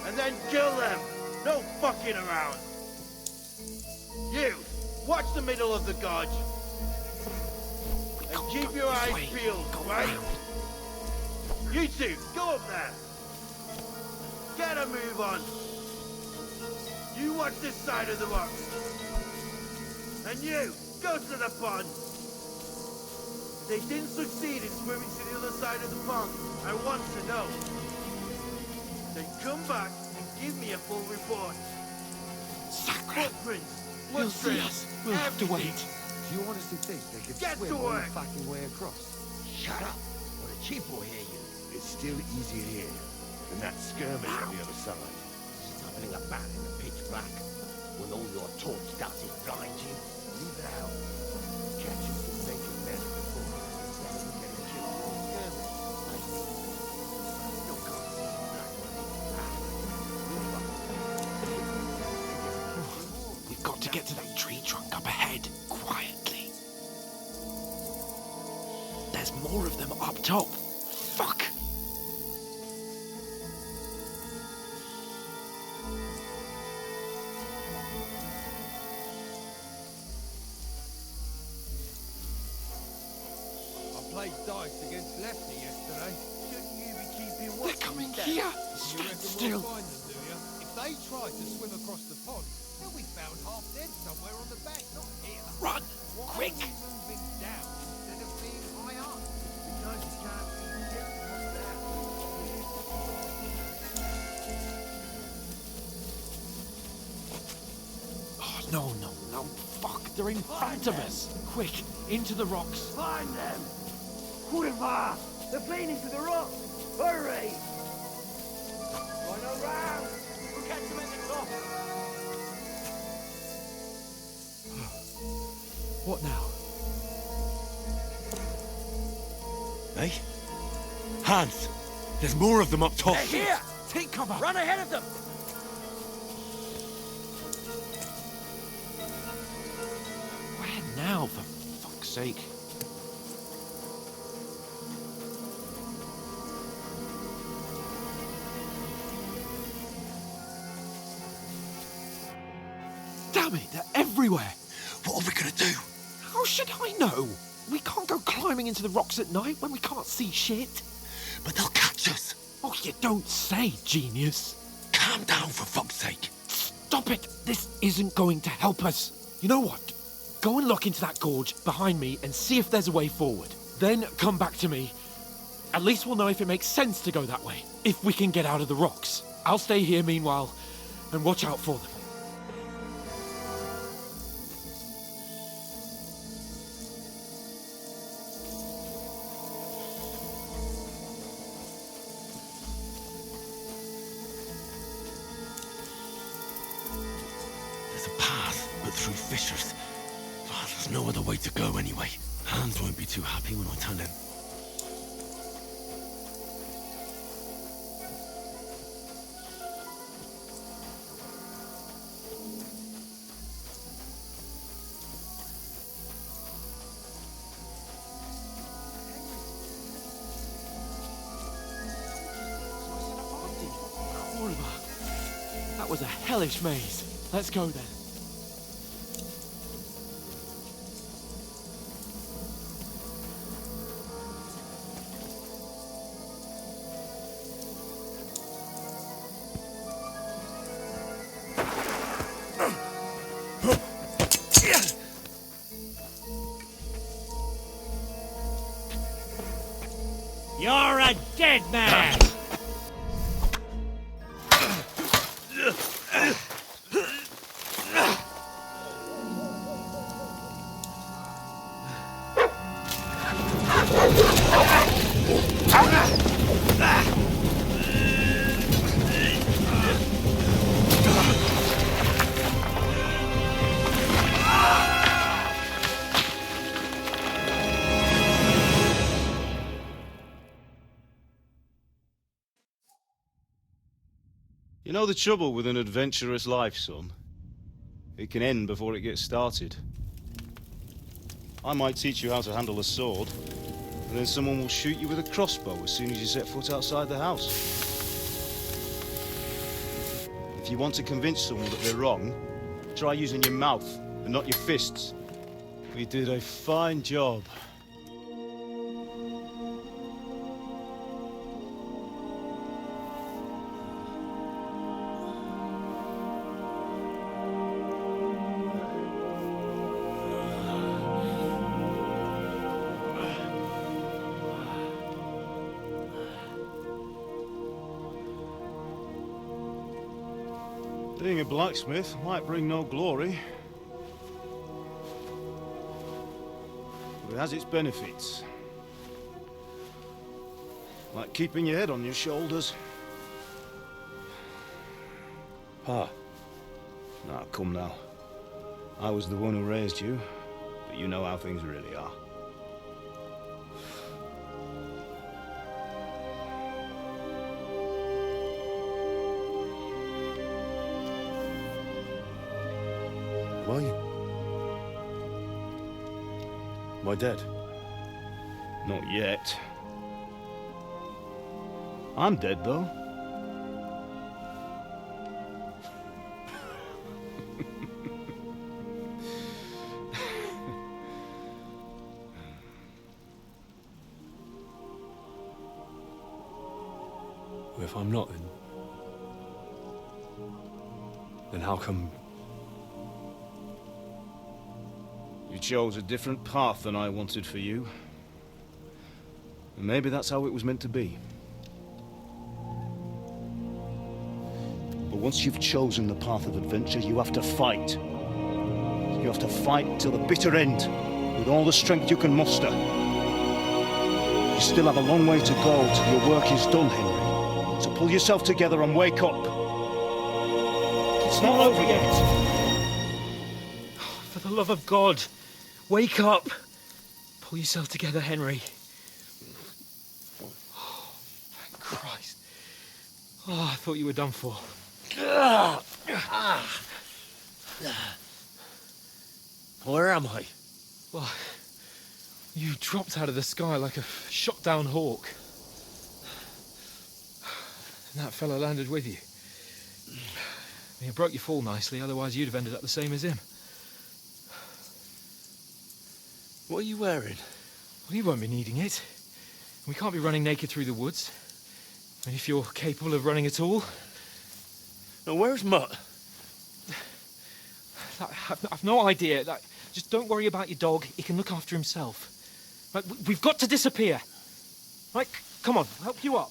[SPEAKER 9] And then kill them. No fucking around. You, watch the middle of the gorge. And keep your eyes peeled, right? You two, go up there. Get a move on. You watch this side of the rocks. And you, go to the pond. They didn't succeed in swimming to the other side of the pond. I want to know. Then come back and give me a full report. Footprints,
[SPEAKER 10] They'll see us. We'll have to wait.
[SPEAKER 15] Do you honestly think they could
[SPEAKER 9] Get
[SPEAKER 15] swim
[SPEAKER 9] to
[SPEAKER 15] all
[SPEAKER 9] work.
[SPEAKER 15] the fucking way across?
[SPEAKER 1] Shut up, or the chief will hear you. It's still easier here than that skirmish on the other side. Stumbling about in the pitch black, when all your torch does is blind you. Leave it out. Catch us and make it better before instead of getting killed in the skirmish. Still can't see the black one.
[SPEAKER 10] We've got to get to that tree trunk up ahead, quietly. There's more of them up top. Fuck!
[SPEAKER 15] Played dice against Lefty yesterday.
[SPEAKER 9] Shouldn't you be keeping
[SPEAKER 10] They're
[SPEAKER 9] watch?
[SPEAKER 10] coming here!
[SPEAKER 15] You
[SPEAKER 10] Stand
[SPEAKER 15] reckon
[SPEAKER 10] still!
[SPEAKER 15] we'll find them, do you? If they try to swim across the pond, they'll be found half dead somewhere on the bank, not here.
[SPEAKER 10] Run!
[SPEAKER 15] Why
[SPEAKER 10] Quick!
[SPEAKER 15] are we moving down instead of being high up?
[SPEAKER 9] Because you can't see shit from up there.
[SPEAKER 10] Oh, no. Fuck, they're in front of us. Quick, into the rocks.
[SPEAKER 9] Find them! Kurva! They're playing into the rocks! Hurry! Run around! We'll catch them at the top!
[SPEAKER 10] What now?
[SPEAKER 3] Hey? Hans! There's more of them up top!
[SPEAKER 9] They're here!
[SPEAKER 10] Take cover!
[SPEAKER 9] Run ahead of them!
[SPEAKER 10] Where now, for fuck's sake? Damn it, they're everywhere!
[SPEAKER 3] What are we gonna do?
[SPEAKER 10] How should I know? We can't go climbing into the rocks at night when we can't see shit.
[SPEAKER 3] But they'll catch us!
[SPEAKER 10] Oh, you don't say, genius.
[SPEAKER 3] Calm down, for fuck's sake!
[SPEAKER 10] Stop it! This isn't going to help us. You know what? Go and look into that gorge behind me and see if there's a way forward. Then come back to me. At least we'll know if it makes sense to go that way, if we can get out of the rocks. I'll stay here meanwhile and watch out for them.
[SPEAKER 3] There's a path, but through fissures. Oh, there's no other way to go anyway. Hans won't be too happy when I tell him.
[SPEAKER 10] That was a hellish maze. Let's go then.
[SPEAKER 16] You know the trouble with an adventurous life, son? It can end before it gets started. I might teach you how to handle a sword, and then someone will shoot you with a crossbow as soon as you set foot outside the house. If you want to convince someone that they're wrong, try using your mouth and not your fists. We did a fine job. Being a blacksmith might bring no glory, but it has its benefits. Like keeping your head on your shoulders. Pa. Now, come now. I was the one who raised you, but you know how things really are.
[SPEAKER 17] Why? Am I dead?
[SPEAKER 16] Not yet. I'm dead, though.
[SPEAKER 17] Well, if I'm not, then how come...
[SPEAKER 16] You chose a different path than I wanted for you. And maybe that's how it was meant to be. But once you've chosen the path of adventure, you have to fight. You have to fight till the bitter end, with all the strength you can muster. You still have a long way to go till your work is done, Henry. So pull yourself together and wake up. It's not over yet.
[SPEAKER 10] For the love of God, wake up! Pull yourself together, Henry. Oh, thank Christ. Oh, I thought you were done for.
[SPEAKER 11] Where am I?
[SPEAKER 10] Well, you dropped out of the sky like a shot-down hawk. And that fella landed with you. You broke your fall nicely, otherwise you'd have ended up the same as him.
[SPEAKER 11] What are you wearing?
[SPEAKER 10] Well, you won't be needing it. We can't be running naked through the woods. And if you're capable of running at all...
[SPEAKER 11] Now, where's Mutt?
[SPEAKER 10] I've no idea. Just don't worry about your dog. He can look after himself. Right, we've got to disappear. Right, come on, I'll help you up.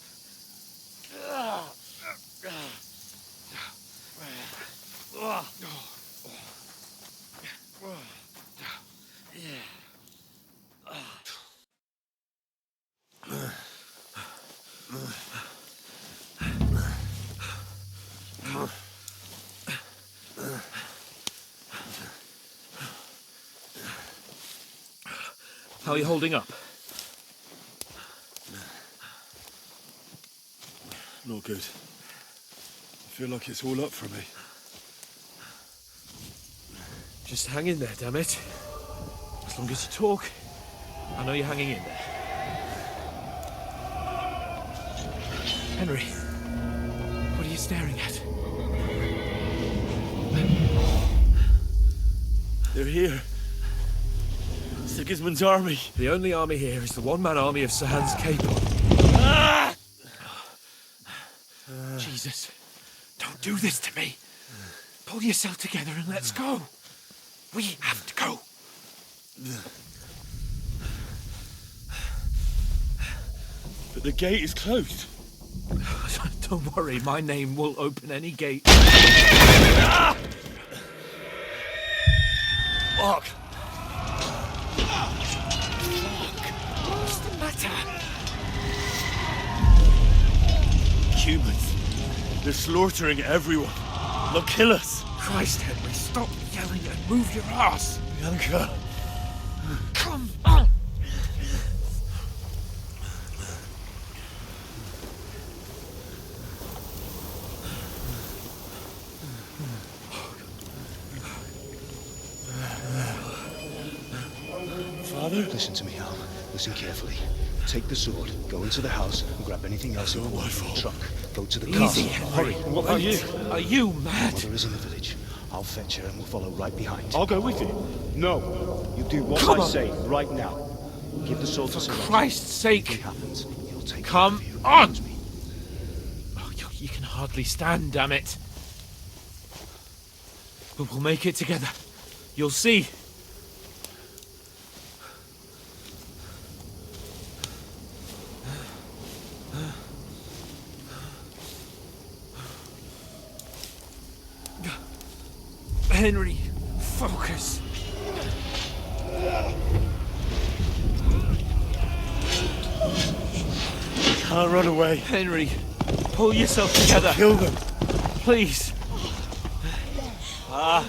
[SPEAKER 10] How are you holding up?
[SPEAKER 17] Not good. I feel like it's all up for me.
[SPEAKER 10] Just hang in there, damn it. As long as you talk, I know you're hanging in there. Henry, what are you staring at?
[SPEAKER 11] They're here. Sigismund's army.
[SPEAKER 10] The only army here is the one-man army of Sir Hans Capel. Jesus, don't do this to me. Pull yourself together and let's go. We have to go.
[SPEAKER 11] But the gate is closed.
[SPEAKER 10] Don't worry, my name will open any gate.
[SPEAKER 11] Fuck.
[SPEAKER 10] What's the matter?
[SPEAKER 11] Humans. They're slaughtering everyone. They'll kill us.
[SPEAKER 10] Christ, Henry, stop yelling and move your ass.
[SPEAKER 11] Bianca.
[SPEAKER 10] Come on.
[SPEAKER 17] father?
[SPEAKER 16] Listen to me, Al. Listen carefully. Take the sword, go into the house, and grab anything else important from the truck. Go to the castle.
[SPEAKER 10] Easy, Henry.
[SPEAKER 16] Hurry.
[SPEAKER 10] What are you? Are you mad?
[SPEAKER 16] Mother is in the village. I'll fetch her and we'll follow right behind.
[SPEAKER 17] I'll go with you.
[SPEAKER 16] No. You do what
[SPEAKER 10] Come
[SPEAKER 16] I
[SPEAKER 10] on.
[SPEAKER 16] say, right now. Give the sword to
[SPEAKER 10] For
[SPEAKER 16] Sir
[SPEAKER 10] Christ's sake.
[SPEAKER 16] If anything happens, you'll take
[SPEAKER 10] Come
[SPEAKER 16] care of you.
[SPEAKER 10] on! Oh, you can hardly stand, damn it. But we'll make it together. You'll see. Henry, focus.
[SPEAKER 17] Can't run away.
[SPEAKER 10] Henry, pull yourself together.
[SPEAKER 17] Kill them.
[SPEAKER 10] Please. God,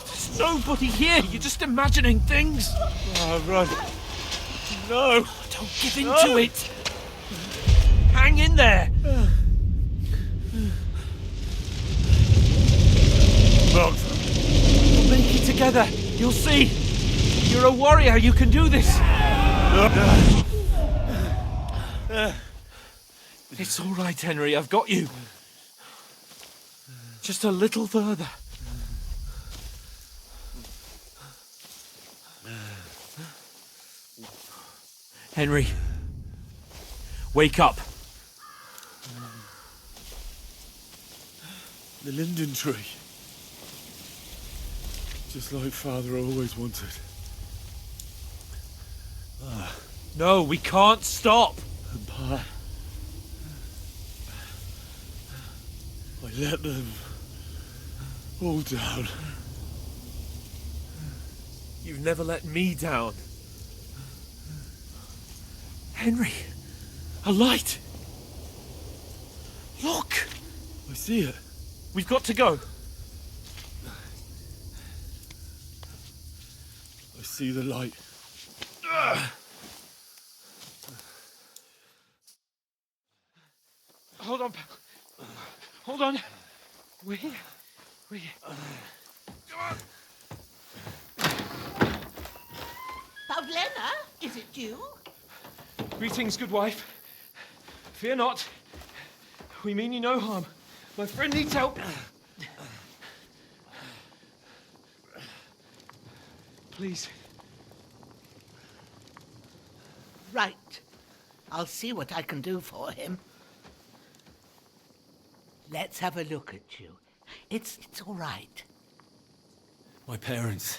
[SPEAKER 10] there's nobody here. You're just imagining things.
[SPEAKER 17] Run. No.
[SPEAKER 10] Don't give in to it. Hang in there.
[SPEAKER 17] We'll
[SPEAKER 10] make it together. You'll see. You're a warrior. You can do this. It's all right, Henry. I've got you. Just a little further. Henry, wake up.
[SPEAKER 17] The linden tree. Just like Father always wanted.
[SPEAKER 10] No, we can't stop.
[SPEAKER 17] And Pa, I let them all down.
[SPEAKER 10] You've never let me down. Henry, a light. Look.
[SPEAKER 17] I see it.
[SPEAKER 10] We've got to go.
[SPEAKER 17] I see the light.
[SPEAKER 10] Hold on, pal. Hold on. We're here. We're here. Come on.
[SPEAKER 18] Pavlena, is it you?
[SPEAKER 10] Greetings, good wife. Fear not. We mean you no harm. My friend needs help. Please.
[SPEAKER 18] Right. I'll see what I can do for him. Let's have a look at you. It's all right.
[SPEAKER 10] My parents.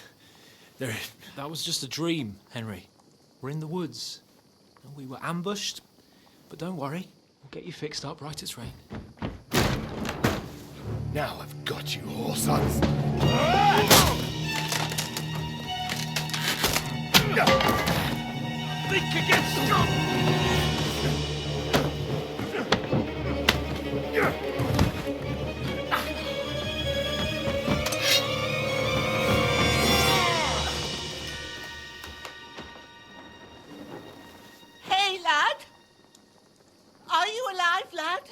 [SPEAKER 10] That was just a dream, Henry. We're in the woods. We were ambushed. But don't worry. We'll get you fixed up right as rain.
[SPEAKER 17] Now I've got you, whore sons.
[SPEAKER 10] Think against strong!
[SPEAKER 18] Hey, lad! Are you alive, lad?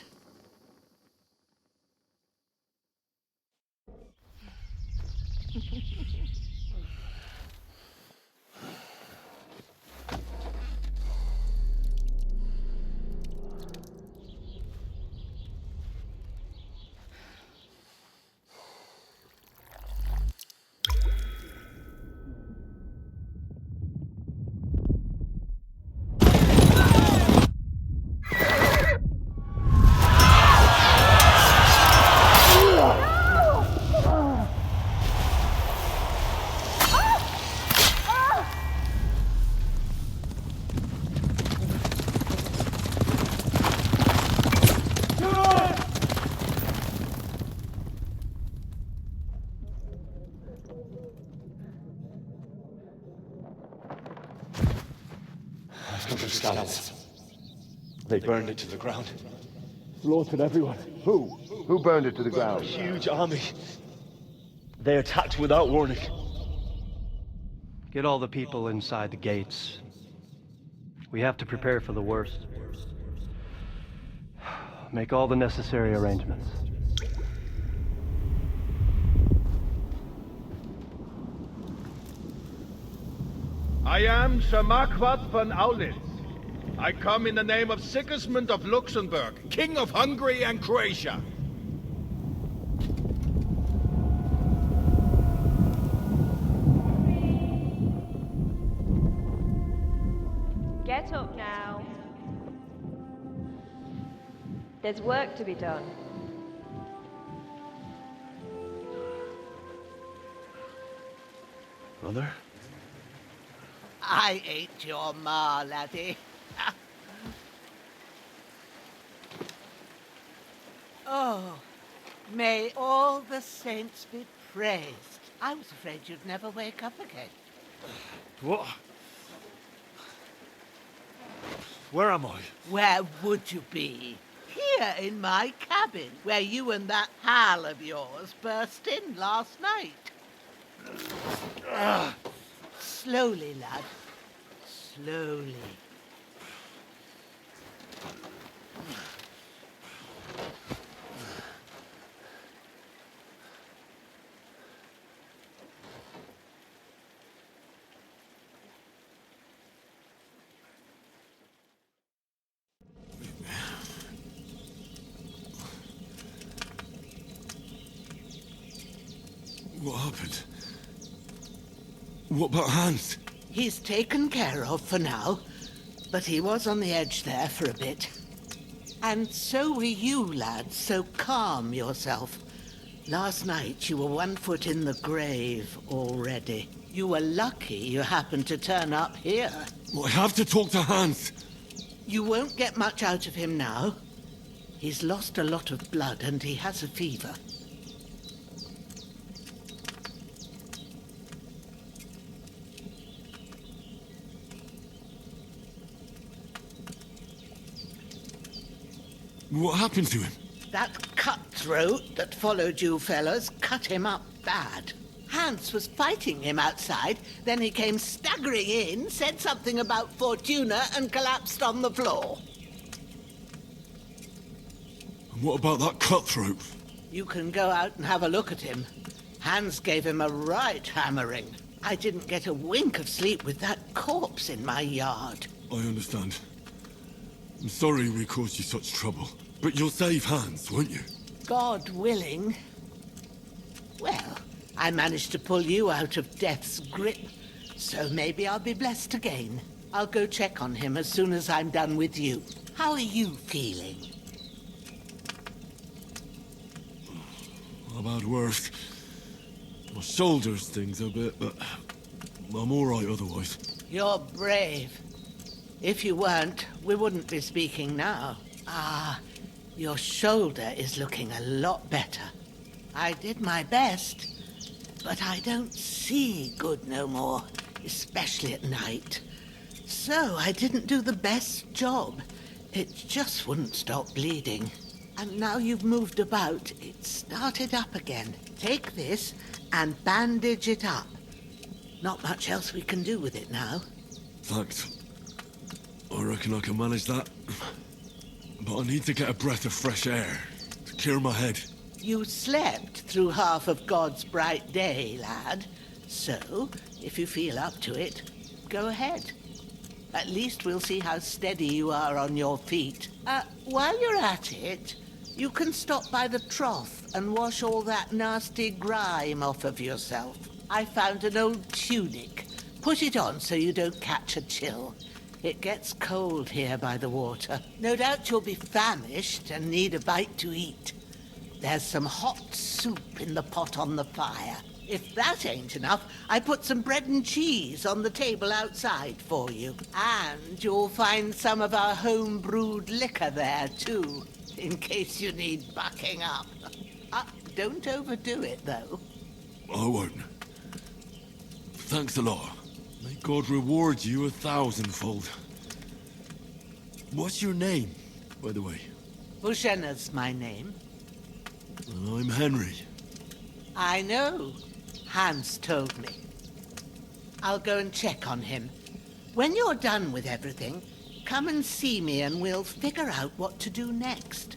[SPEAKER 17] Scouts. They burned it to the ground. Slaughtered everyone. Who?
[SPEAKER 19] Who burned it to the ground?
[SPEAKER 17] A huge army. They attacked without warning.
[SPEAKER 20] Get all the people inside the gates. We have to prepare for the worst. Make all the necessary arrangements.
[SPEAKER 19] I am Sir Marquardt von Aulitz. I come in the name of Sigismund of Luxembourg, King of Hungary and Croatia.
[SPEAKER 21] Get up now. There's work to be done.
[SPEAKER 16] Mother?
[SPEAKER 18] I ain't your ma, laddie. Oh, may all the saints be praised. I was afraid you'd never wake up again.
[SPEAKER 17] What? Where am I?
[SPEAKER 18] Where would you be? Here in my cabin, where you and that pal of yours burst in last night. Slowly, lad. Slowly.
[SPEAKER 3] What happened? What about Hans?
[SPEAKER 18] He's taken care of for now, but he was on the edge there for a bit. And so were you, lad, so calm yourself. Last night you were 1 foot in the grave already. You were lucky you happened to turn up here.
[SPEAKER 3] Well, I have to talk to Hans.
[SPEAKER 18] You won't get much out of him now. He's lost a lot of blood and he has a fever.
[SPEAKER 3] What happened to him?
[SPEAKER 18] That cutthroat that followed you fellas cut him up bad. Hans was fighting him outside, then he came staggering in, said something about Fortuna, and collapsed on the floor.
[SPEAKER 3] And what about that cutthroat?
[SPEAKER 18] You can go out and have a look at him. Hans gave him a right hammering. I didn't get a wink of sleep with that corpse in my yard.
[SPEAKER 3] I understand. I'm sorry we caused you such trouble. But you'll save Hans, won't you?
[SPEAKER 18] God willing. Well, I managed to pull you out of death's grip, so maybe I'll be blessed again. I'll go check on him as soon as I'm done with you. How are you feeling?
[SPEAKER 3] I've had worse. My shoulder stings a bit, but I'm all right otherwise.
[SPEAKER 18] You're brave. If you weren't, we wouldn't be speaking now. Ah, your shoulder is looking a lot better. I did my best, but I don't see good no more, especially at night. So I didn't do the best job. It just wouldn't stop bleeding. And now you've moved about, it started up again. Take this and bandage it up. Not much else we can do with it now.
[SPEAKER 3] Thanks. I reckon I can manage that. But I need to get a breath of fresh air to clear my head.
[SPEAKER 18] You slept through half of God's bright day, lad. So, if you feel up to it, go ahead. At least we'll see how steady you are on your feet. While you're at it, you can stop by the trough and wash all that nasty grime off of yourself. I found an old tunic. Put it on so you don't catch a chill. It gets cold here by the water. No doubt you'll be famished and need a bite to eat. There's some hot soup in the pot on the fire. If that ain't enough, I put some bread and cheese on the table outside for you. And you'll find some of our home-brewed liquor there, too, in case you need bucking up. Don't overdo it, though.
[SPEAKER 3] I won't. Thanks a lot. May God reward you 1,000-fold. What's your name, by the way?
[SPEAKER 18] Bushenna's my name.
[SPEAKER 3] And I'm Henry.
[SPEAKER 18] I know. Hans told me. I'll go and check on him. When you're done with everything, come and see me and we'll figure out what to do next.